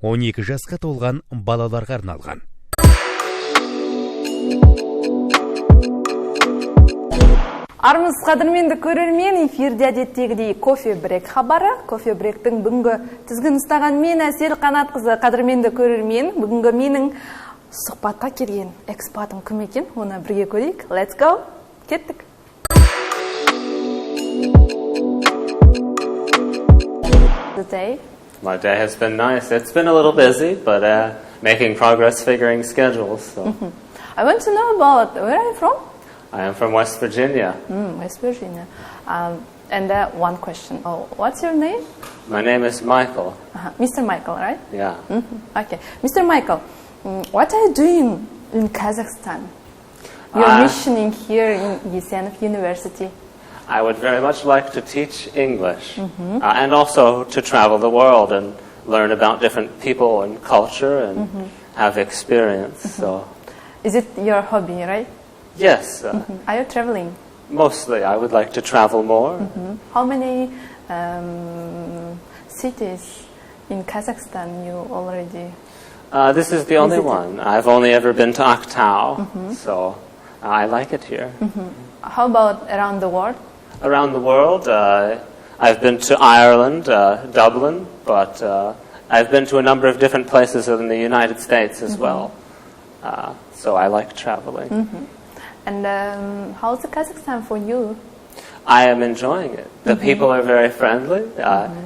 12 жасқа толған балаларға арналған. Армыз қадірменді көрермен, эфирде әдеттегідей кофе брек хабары. Кофе бректің бүгінгі тізгін ұстаған мен Әсел Қанатқызы. Қадірменді көрермен, бүгінгі менің сұхбатқа келген экспатым кім екен? Оны бірге көрейік. Let's go. Кеттік. My day has been nice. It's been a little busy, but making progress figuring schedules. So. I want to know about where are you from? I am from West Virginia. West Virginia. And one question. Oh, what's your name? My name is Michael. Mr. Michael, right? Yeah. Okay. Mr. Michael, what are you doing in Kazakhstan? You're missioning here in Yesenov University. I would very much like to teach English and also to travel the world and learn about different people and culture and have experience. So, is it your hobby, right? Yes. Are you traveling? Mostly. I would like to travel more. How many cities in Kazakhstan you already This is the only one. I've only ever been to Aktau, so I like it here. How about around the world? Around the world, I've been to Ireland, Dublin, but I've been to a number of different places in the United States as well. So I like traveling. And how's the Kazakhstan for you? I am enjoying it. The people are very friendly.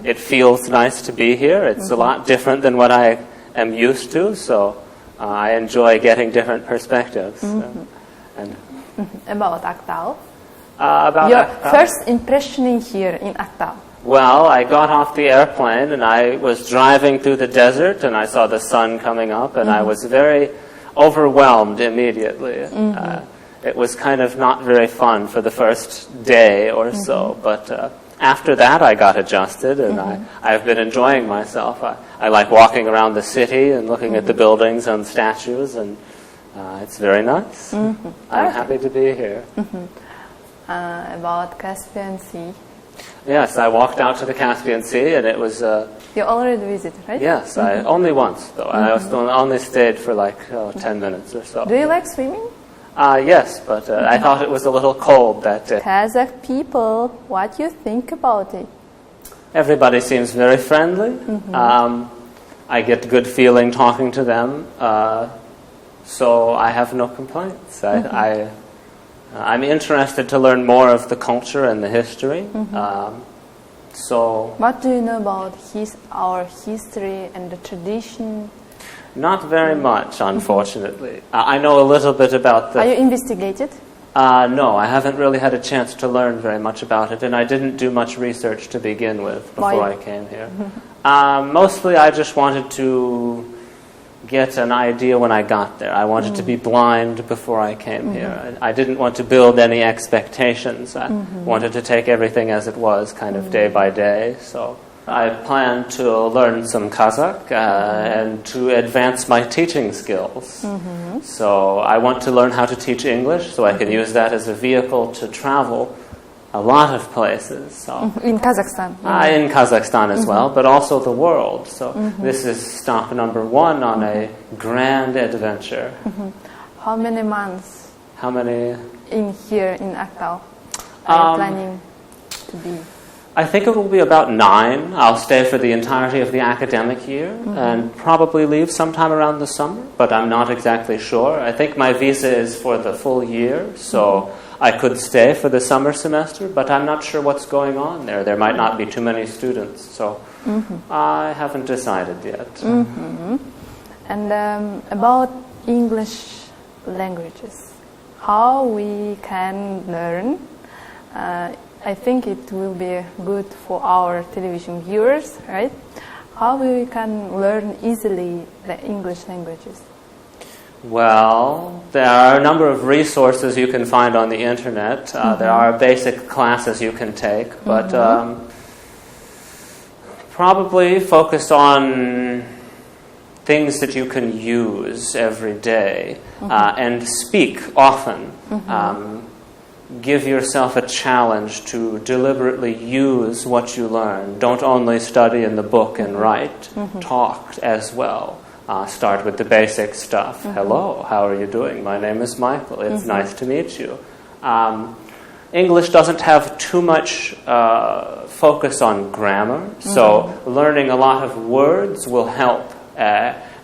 It feels nice to be here. It's a lot different than what I am used to, so I enjoy getting different perspectives. And About Aktau? About Your Aktau? first impression in here in Aktau? Well, I got off the airplane and I was driving through the desert and I saw the sun coming up and I was very overwhelmed immediately. It was kind of not very fun for the first day or so, but after that I got adjusted and I've been enjoying myself. I like walking around the city and looking at the buildings and statues, and it's very nice. I'm happy to be here. About Caspian Sea? Yes, I walked out to the Caspian Sea and it was... You already visited, right? Yes, I only once though. I only stayed for like 10 minutes or so. Do you like swimming? Yes, but I thought it was a little cold that day. Kazakh people, what do you think about it? Everybody seems very friendly. I get good feeling talking to them, so I have no complaints. I'm interested to learn more of the culture and the history. So, what do you know about our history and the tradition? Not very much, unfortunately. I know a little bit about the... Are you investigated? No, I haven't really had a chance to learn very much about it, and I didn't do much research to begin with before I came here. Mostly I just wanted to get an idea when I got there. I wanted to be blind before I came here. I didn't want to build any expectations. I wanted to take everything as it was, kind of day by day, so... I plan to learn some Kazakh and to advance my teaching skills. So I want to learn how to teach English so I can use that as a vehicle to travel a lot of places. So in Kazakhstan? In Kazakhstan as well, but also the world. So this is stop number 1 on a grand adventure. How many months? How many? In here in Aktau are you planning to be? I think it will be about 9. I'll stay for the entirety of the academic year and probably leave sometime around the summer, but I'm not exactly sure. I think my visa is for the full year, so I could stay for the summer semester, but I'm not sure what's going on there. There might not be too many students, so I haven't decided yet. And about English languages, how we can learn? I think it will be good for our television viewers, right? How we can learn easily the English languages? Well, there are a number of resources you can find on the internet. There are basic classes you can take, but probably focus on things that you can use every day and speak often. give yourself a challenge to deliberately use what you learn. Don't only study in the book and write, talk as well. Start with the basic stuff. Hello, how are you doing? My name is Michael. It's nice to meet you. English doesn't have too much focus on grammar, so learning a lot of words will help,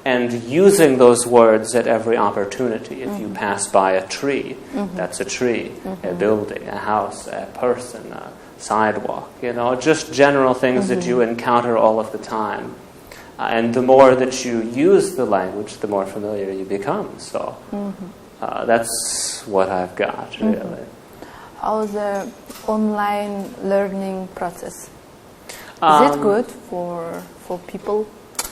and using those words at every opportunity. If you pass by a tree, that's a tree, a building, a house, a person, a sidewalk, you know, just general things that you encounter all of the time. And the more that you use the language, the more familiar you become. So that's what I've got, really. How's the online learning process? Is it good for people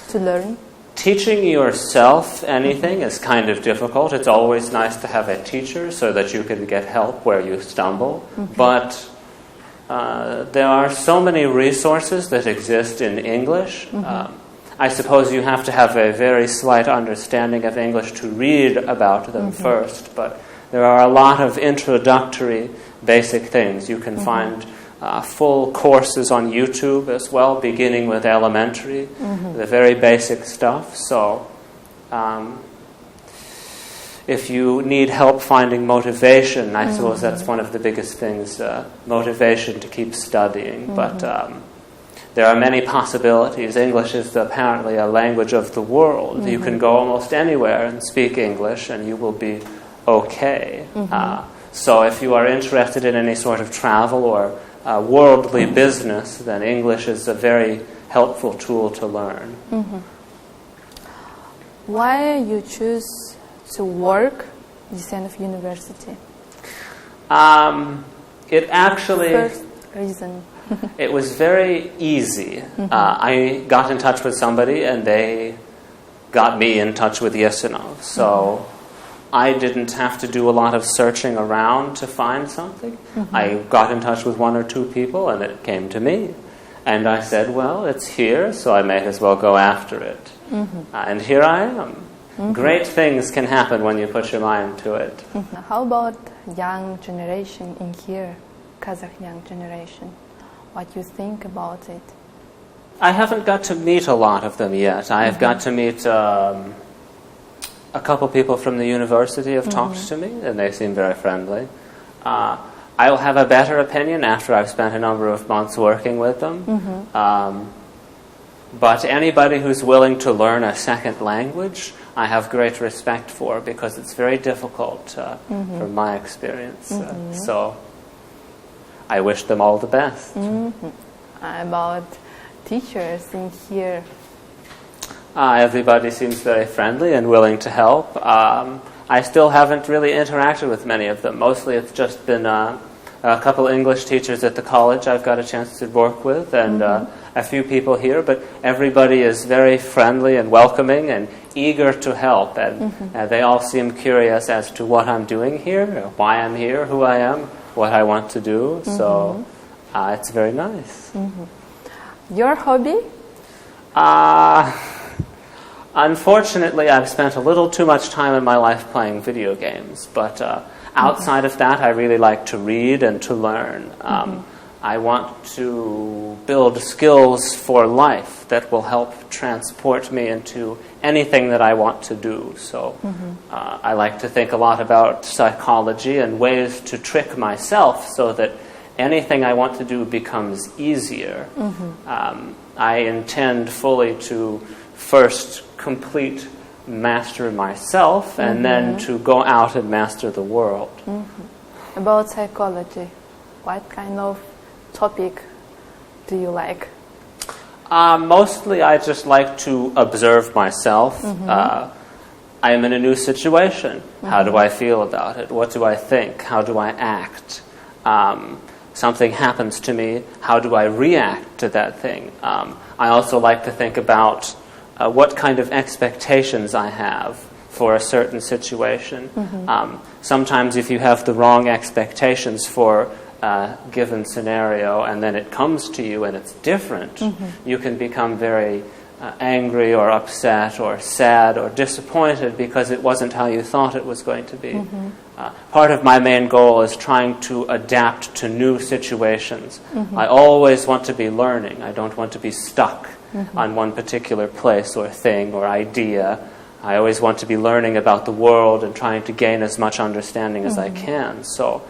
to learn? Teaching yourself anything is kind of difficult. It's always nice to have a teacher so that you can get help where you stumble. But there are so many resources that exist in English. I suppose you have to have a very slight understanding of English to read about them first, but there are a lot of introductory basic things. You can find full courses on YouTube as well, beginning with elementary, the very basic stuff. So if you need help finding motivation, I suppose that's one of the biggest things, motivation to keep studying. But there are many possibilities. English is apparently a language of the world. You can go almost anywhere and speak English and you will be okay. So if you are interested in any sort of travel or worldly business, then English is a very helpful tool to learn. Why you choose to work this kind of university? It actually... First reason. It was very easy. I got in touch with somebody and they got me in touch with Yesinov. So I didn't have to do a lot of searching around to find something. I got in touch with one or two people and it came to me. And I said, well, it's here, so I may as well go after it. And here I am. Great things can happen when you put your mind to it. How about young generation in here, Kazakh young generation? What you think about it? I haven't got to meet a lot of them yet. I've got to meet a couple people from the university have talked to me, and they seem very friendly. I'll have a better opinion after I've spent a number of months working with them. But anybody who's willing to learn a second language, I have great respect for, because it's very difficult from my experience. So I wish them all the best. About teachers in here? Everybody seems very friendly and willing to help. I still haven't really interacted with many of them. Mostly it's just been a couple English teachers at the college I've got a chance to work with, and a few people here, but everybody is very friendly and welcoming and eager to help, and they all seem curious as to what I'm doing here, why I'm here, who I am, what I want to do, so it's very nice. Your hobby? Unfortunately, I've spent a little too much time in my life playing video games, but outside of that, I really like to read and to learn. I want to build skills for life that will help transport me into anything that I want to do. So I like to think a lot about psychology and ways to trick myself so that anything I want to do becomes easier. I intend fully to first master myself and then to go out and master the world. About psychology, what kind of topic do you like? Mostly I just like to observe myself. I am in a new situation. How do I feel about it? What do I think? How do I act? Something happens to me. How do I react to that thing? I also like to think about what kind of expectations I have for a certain situation. Sometimes if you have the wrong expectations for a given scenario and then it comes to you and it's different, you can become very angry or upset or sad or disappointed because it wasn't how you thought it was going to be. Part of my main goal is trying to adapt to new situations. I always want to be learning. I don't want to be stuck on one particular place or thing or idea. I always want to be learning about the world and trying to gain as much understanding as I can. So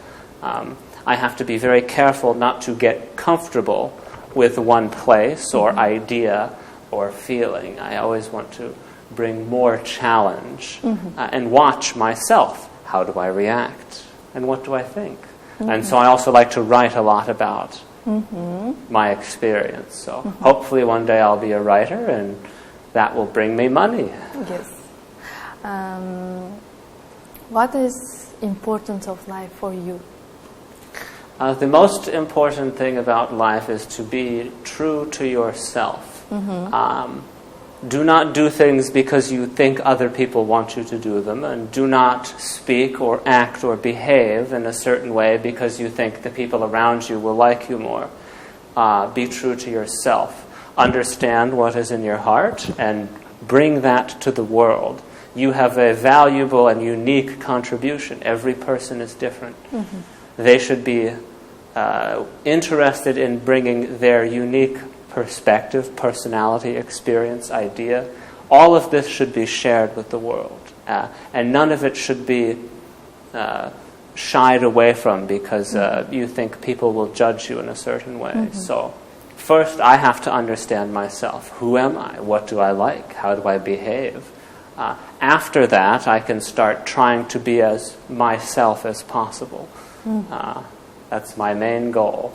I have to be very careful not to get comfortable with one place or idea or feeling. I always want to bring more challenge and watch myself. How do I react? And what do I think? And so I also like to write a lot about my experience. So hopefully one day I'll be a writer and that will bring me money. Yes. What is importance of life for you? The most important thing about life is to be true to yourself. Do not do things because you think other people want you to do them, and do not speak or act or behave in a certain way because you think the people around you will like you more. Be true to yourself. Understand what is in your heart and bring that to the world. You have a valuable and unique contribution. Every person is different. They should be interested in bringing their unique perspective, personality, experience, idea. All of this should be shared with the world. And none of it should be shied away from because you think people will judge you in a certain way. So first I have to understand myself. Who am I? What do I like? How do I behave? After that, I can start trying to be as myself as possible. That's my main goal.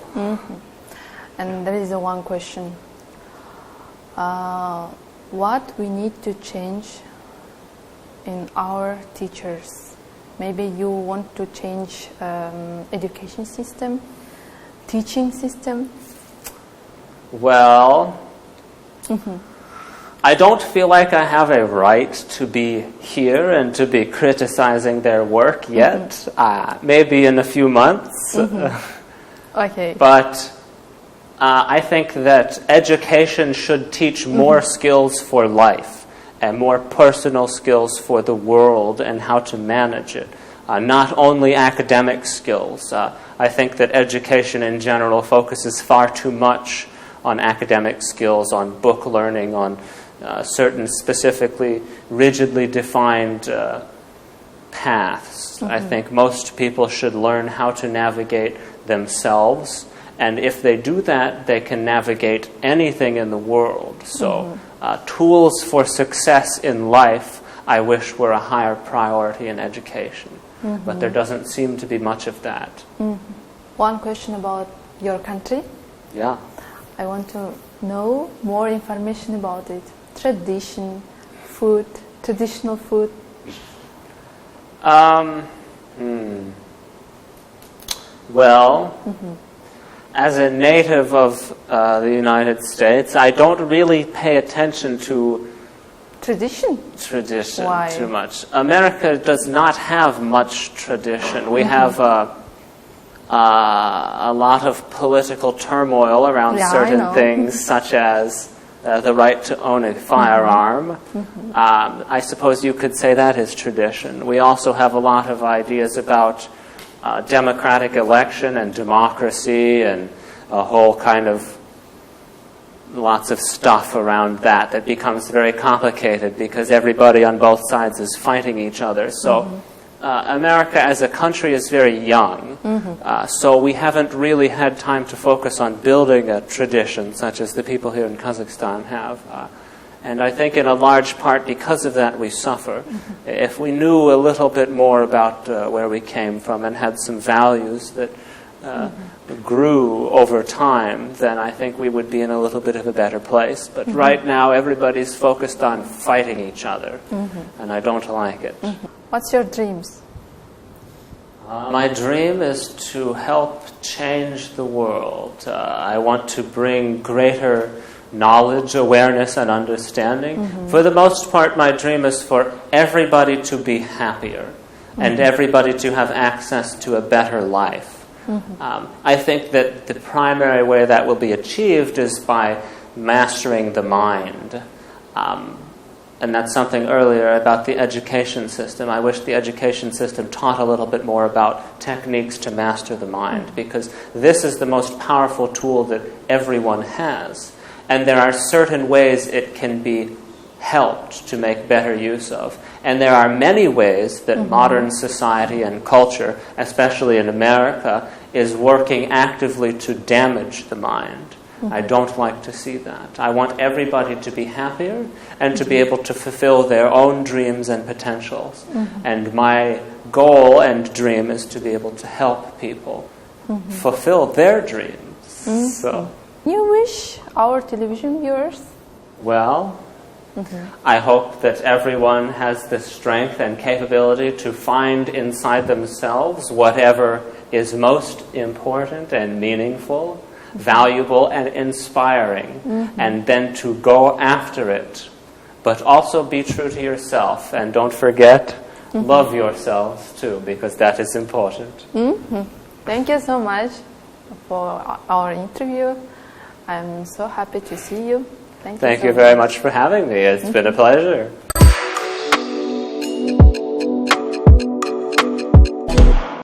And there is one question. What we need to change in our teachers? Maybe you want to change education system, teaching system? Well, I don't feel like I have a right to be here and to be criticizing their work yet. Maybe in a few months. Okay. But I think that education should teach more skills for life and more personal skills for the world and how to manage it. Not only academic skills. I think that education in general focuses far too much on academic skills, on book learning, on certain specifically rigidly defined paths. I think most people should learn how to navigate themselves, and if they do that, they can navigate anything in the world. So tools for success in life, I wish were a higher priority in education, but there doesn't seem to be much of that. One question about your country. Yeah. I want to know more information about it. Tradition, food, traditional food. Well, as a native of the United States, I don't really pay attention to tradition Why? Too much. America does not have much tradition. We have a lot of political turmoil around certain things, such as the right to own a firearm. I suppose you could say that is tradition. We also have a lot of ideas about democratic election and democracy and a whole kind of lots of stuff around that becomes very complicated because everybody on both sides is fighting each other. So America as a country is very young, so we haven't really had time to focus on building a tradition such as the people here in Kazakhstan have. And I think in a large part because of that we suffer. If we knew a little bit more about where we came from and had some values that grew over time, then I think we would be in a little bit of a better place. But right now everybody's focused on fighting each other, and I don't like it. What's your dreams? My dream is to help change the world. I want to bring greater knowledge, awareness, and understanding. For the most part, my dream is for everybody to be happier and everybody to have access to a better life. I think that the primary way that will be achieved is by mastering the mind. And that's something earlier about the education system. I wish the education system taught a little bit more about techniques to master the mind, because this is the most powerful tool that everyone has. And there are certain ways it can be helped to make better use of. And there are many ways that modern society and culture, especially in America, is working actively to damage the mind. I don't like to see that. I want everybody to be happier and to be able to fulfill their own dreams and potentials. And my goal and dream is to be able to help people fulfill their dreams. So, you wish our television viewers? Well, I hope that everyone has the strength and capability to find inside themselves whatever is most important and meaningful, valuable and inspiring, and then to go after it. But also be true to yourself, and don't forget, love yourselves too, because that is important. Thank you so much for our interview. I'm so happy to see you. Thank you very much for having me. It's been a pleasure.